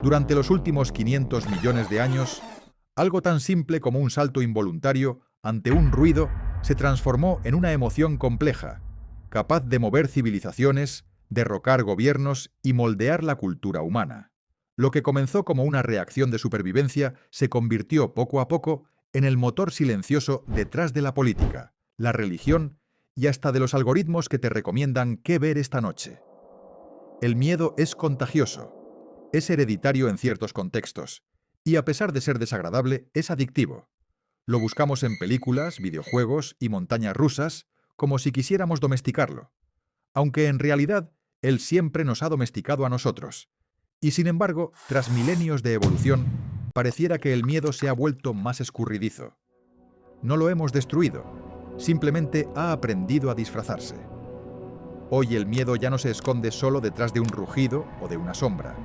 Durante los últimos 500 millones de años, algo tan simple como un salto involuntario ante un ruido se transformó en una emoción compleja, capaz de mover civilizaciones, derrocar gobiernos y moldear la cultura humana. Lo que comenzó como una reacción de supervivencia se convirtió poco a poco en el motor silencioso detrás de la política, la religión y hasta de los algoritmos que te recomiendan qué ver esta noche. El miedo es contagioso, es hereditario en ciertos contextos, y a pesar de ser desagradable, es adictivo. Lo buscamos en películas, videojuegos y montañas rusas como si quisiéramos domesticarlo, aunque en realidad él siempre nos ha domesticado a nosotros. Y sin embargo, tras milenios de evolución, pareciera que el miedo se ha vuelto más escurridizo. No lo hemos destruido, simplemente ha aprendido a disfrazarse. Hoy el miedo ya no se esconde solo detrás de un rugido o de una sombra.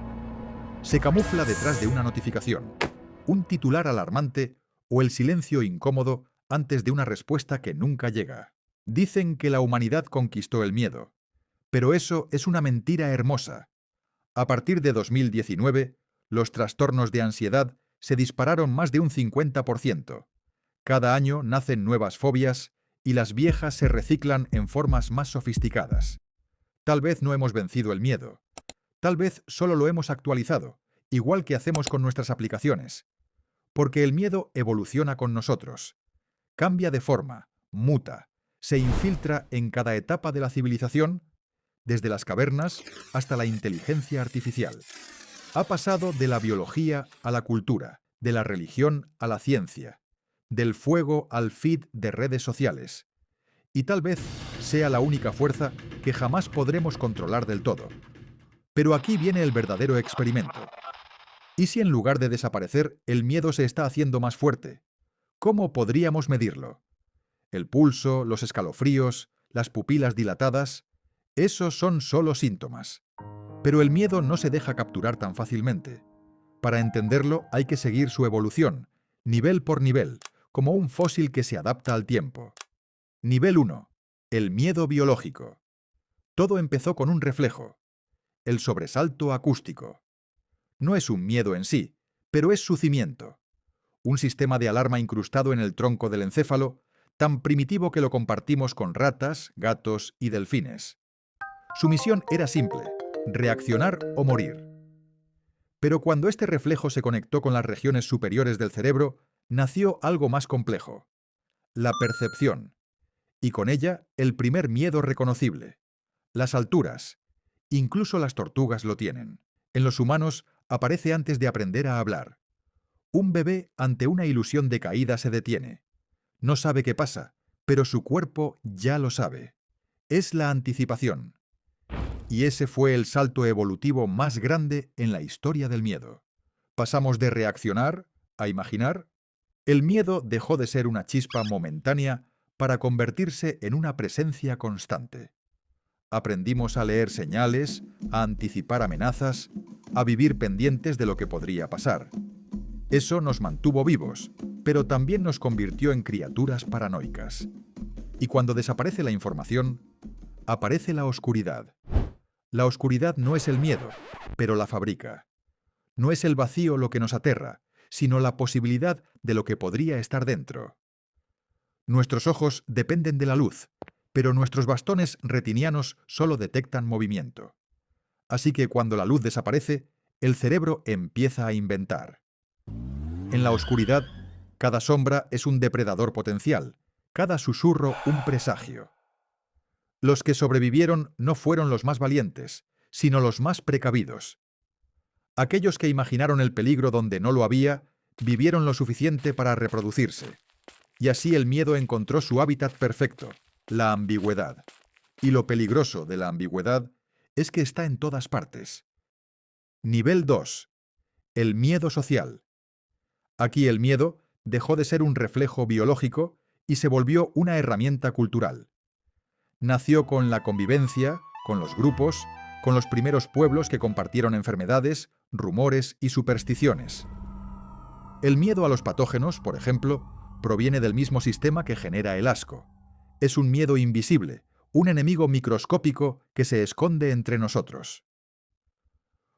Se camufla detrás de una notificación, un titular alarmante o el silencio incómodo antes de una respuesta que nunca llega. Dicen que la humanidad conquistó el miedo, pero eso es una mentira hermosa. A partir de 2019, los trastornos de ansiedad se dispararon más de un 50%. Cada año nacen nuevas fobias y las viejas se reciclan en formas más sofisticadas. Tal vez no hemos vencido el miedo. Tal vez solo lo hemos actualizado, igual que hacemos con nuestras aplicaciones. Porque el miedo evoluciona con nosotros. Cambia de forma, muta, se infiltra en cada etapa de la civilización, desde las cavernas hasta la inteligencia artificial. Ha pasado de la biología a la cultura, de la religión a la ciencia, del fuego al feed de redes sociales. Y tal vez sea la única fuerza que jamás podremos controlar del todo. Pero aquí viene el verdadero experimento. ¿Y si en lugar de desaparecer, el miedo se está haciendo más fuerte? ¿Cómo podríamos medirlo? El pulso, los escalofríos, las pupilas dilatadas, esos son solo síntomas. Pero el miedo no se deja capturar tan fácilmente. Para entenderlo hay que seguir su evolución, nivel por nivel, como un fósil que se adapta al tiempo. Nivel 1. El miedo biológico. Todo empezó con un reflejo, el sobresalto acústico. No es un miedo en sí, pero es su cimiento. Un sistema de alarma incrustado en el tronco del encéfalo, tan primitivo que lo compartimos con ratas, gatos y delfines. Su misión era simple: reaccionar o morir. Pero cuando este reflejo se conectó con las regiones superiores del cerebro, nació algo más complejo: la percepción. Y con ella, el primer miedo reconocible: las alturas. Incluso las tortugas lo tienen. En los humanos aparece antes de aprender a hablar. Un bebé ante una ilusión de caída se detiene. No sabe qué pasa, pero su cuerpo ya lo sabe. Es la anticipación. Y ese fue el salto evolutivo más grande en la historia del miedo. Pasamos de reaccionar a imaginar. El miedo dejó de ser una chispa momentánea para convertirse en una presencia constante. Aprendimos a leer señales, a anticipar amenazas, a vivir pendientes de lo que podría pasar. Eso nos mantuvo vivos, pero también nos convirtió en criaturas paranoicas. Y cuando desaparece la información, aparece la oscuridad. La oscuridad no es el miedo, pero la fabrica. No es el vacío lo que nos aterra, sino la posibilidad de lo que podría estar dentro. Nuestros ojos dependen de la luz, pero nuestros bastones retinianos solo detectan movimiento. Así que cuando la luz desaparece, el cerebro empieza a inventar. En la oscuridad, cada sombra es un depredador potencial, cada susurro un presagio. Los que sobrevivieron no fueron los más valientes, sino los más precavidos. Aquellos que imaginaron el peligro donde no lo había, vivieron lo suficiente para reproducirse. Y así el miedo encontró su hábitat perfecto: la ambigüedad. Y lo peligroso de la ambigüedad es que está en todas partes. Nivel 2. El miedo social. Aquí el miedo dejó de ser un reflejo biológico y se volvió una herramienta cultural. Nació con la convivencia, con los grupos, con los primeros pueblos que compartieron enfermedades, rumores y supersticiones. El miedo a los patógenos, por ejemplo, proviene del mismo sistema que genera el asco. Es un miedo invisible, un enemigo microscópico que se esconde entre nosotros.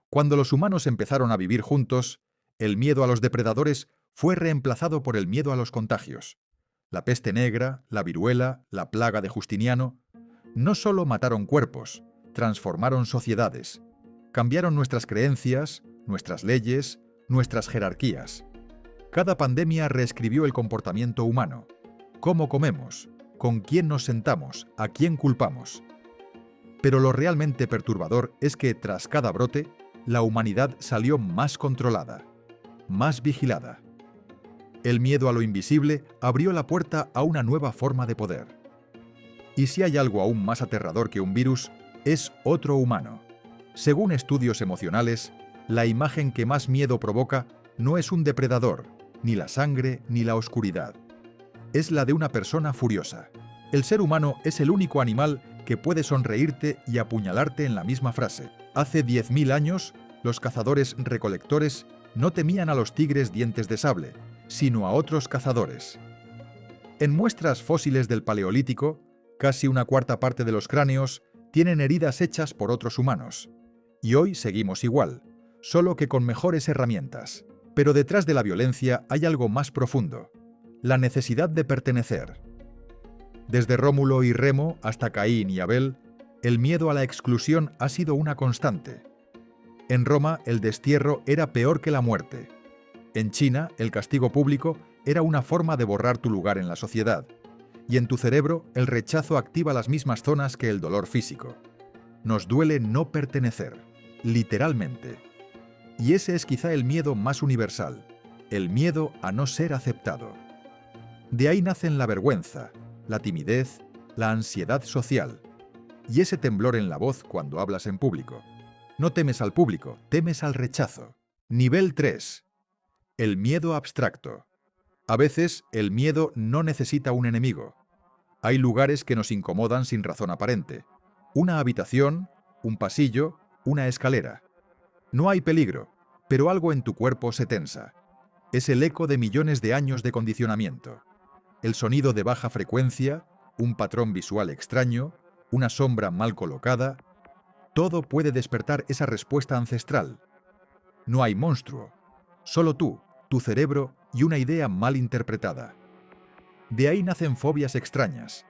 Cuando los humanos empezaron a vivir juntos, el miedo a los depredadores fue reemplazado por el miedo a los contagios. La peste negra, la viruela, la plaga de Justiniano, no solo mataron cuerpos, transformaron sociedades, cambiaron nuestras creencias, nuestras leyes, nuestras jerarquías. Cada pandemia reescribió el comportamiento humano. Cómo comemos, con quién nos sentamos, a quién culpamos. Pero lo realmente perturbador es que, tras cada brote, la humanidad salió más controlada, más vigilada. El miedo a lo invisible abrió la puerta a una nueva forma de poder. Y si hay algo aún más aterrador que un virus, es otro humano. Según estudios emocionales, la imagen que más miedo provoca no es un depredador, ni la sangre ni la oscuridad. Es la de una persona furiosa. El ser humano es el único animal que puede sonreírte y apuñalarte en la misma frase. Hace 10.000 años, los cazadores-recolectores no temían a los tigres dientes de sable, sino a otros cazadores. En muestras fósiles del Paleolítico, casi una cuarta parte de los cráneos tienen heridas hechas por otros humanos. Y hoy seguimos igual, solo que con mejores herramientas. Pero detrás de la violencia hay algo más profundo: la necesidad de pertenecer. Desde Rómulo y Remo hasta Caín y Abel, el miedo a la exclusión ha sido una constante. En Roma, el destierro era peor que la muerte. En China, el castigo público era una forma de borrar tu lugar en la sociedad. Y en tu cerebro, el rechazo activa las mismas zonas que el dolor físico. Nos duele no pertenecer, literalmente. Y ese es quizá el miedo más universal, el miedo a no ser aceptado. De ahí nacen la vergüenza, la timidez, la ansiedad social y ese temblor en la voz cuando hablas en público. No temes al público, temes al rechazo. Nivel 3. El miedo abstracto. A veces, el miedo no necesita un enemigo. Hay lugares que nos incomodan sin razón aparente. Una habitación, un pasillo, una escalera. No hay peligro, pero algo en tu cuerpo se tensa. Es el eco de millones de años de condicionamiento. El sonido de baja frecuencia, un patrón visual extraño, una sombra mal colocada, todo puede despertar esa respuesta ancestral. No hay monstruo, solo tú, tu cerebro y una idea mal interpretada. De ahí nacen fobias extrañas,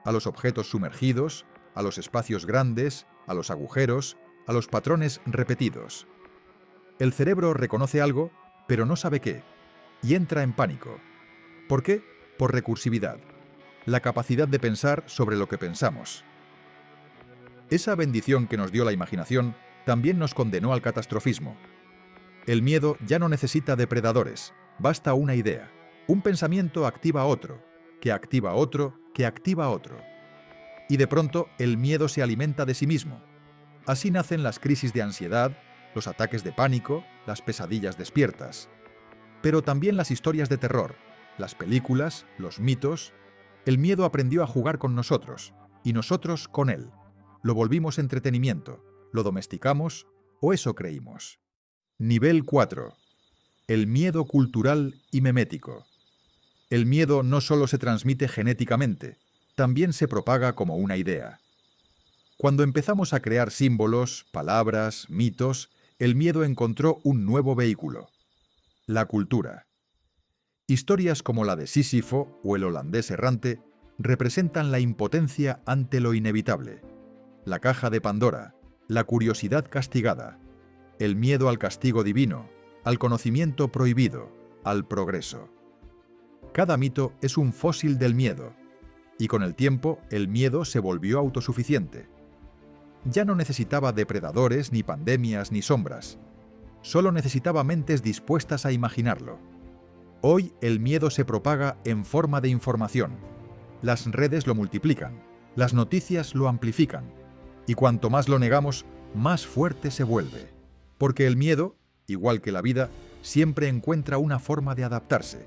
a los objetos sumergidos, a los espacios grandes, a los agujeros, a los patrones repetidos. El cerebro reconoce algo, pero no sabe qué, y entra en pánico. ¿Por qué? Por recursividad, la capacidad de pensar sobre lo que pensamos. Esa bendición que nos dio la imaginación también nos condenó al catastrofismo. El miedo ya no necesita depredadores, basta una idea. Un pensamiento activa otro, que activa otro, que activa otro. Y de pronto el miedo se alimenta de sí mismo. Así nacen las crisis de ansiedad, los ataques de pánico, las pesadillas despiertas. Pero también las historias de terror, las películas, los mitos. El miedo aprendió a jugar con nosotros, y nosotros con él. Lo volvimos entretenimiento, lo domesticamos, o eso creímos. Nivel 4. El miedo cultural y memético. El miedo no solo se transmite genéticamente, también se propaga como una idea. Cuando empezamos a crear símbolos, palabras, mitos, el miedo encontró un nuevo vehículo: la cultura. Historias como la de Sísifo o el holandés errante representan la impotencia ante lo inevitable. La caja de Pandora, la curiosidad castigada, el miedo al castigo divino, al conocimiento prohibido, al progreso. Cada mito es un fósil del miedo, y con el tiempo el miedo se volvió autosuficiente. Ya no necesitaba depredadores, ni pandemias, ni sombras. Solo necesitaba mentes dispuestas a imaginarlo. Hoy el miedo se propaga en forma de información. Las redes lo multiplican, las noticias lo amplifican, y cuanto más lo negamos, más fuerte se vuelve. Porque el miedo, igual que la vida, siempre encuentra una forma de adaptarse.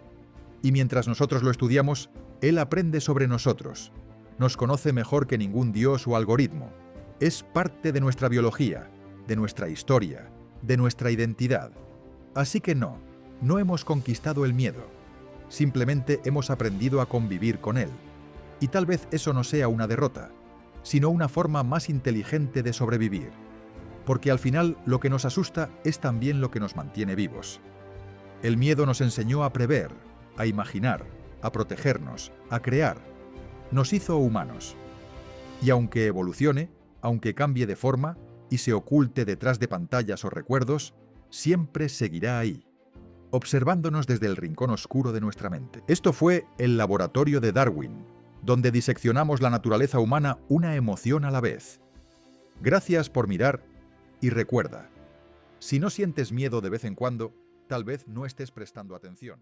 Y mientras nosotros lo estudiamos, él aprende sobre nosotros. Nos conoce mejor que ningún dios o algoritmo. Es parte de nuestra biología, de nuestra historia, de nuestra identidad. Así que no hemos conquistado el miedo. Simplemente hemos aprendido a convivir con él. Y tal vez eso no sea una derrota, sino una forma más inteligente de sobrevivir. porque al final lo que nos asusta es también lo que nos mantiene vivos. El miedo nos enseñó a prever, a imaginar, a protegernos, a crear. Nos hizo humanos. Y aunque evolucione, aunque cambie de forma y se oculte detrás de pantallas o recuerdos, siempre seguirá ahí, observándonos desde el rincón oscuro de nuestra mente. Esto fue el laboratorio de Darwin, donde diseccionamos la naturaleza humana una emoción a la vez. Gracias por mirar y recuerda, si no sientes miedo de vez en cuando, tal vez no estés prestando atención.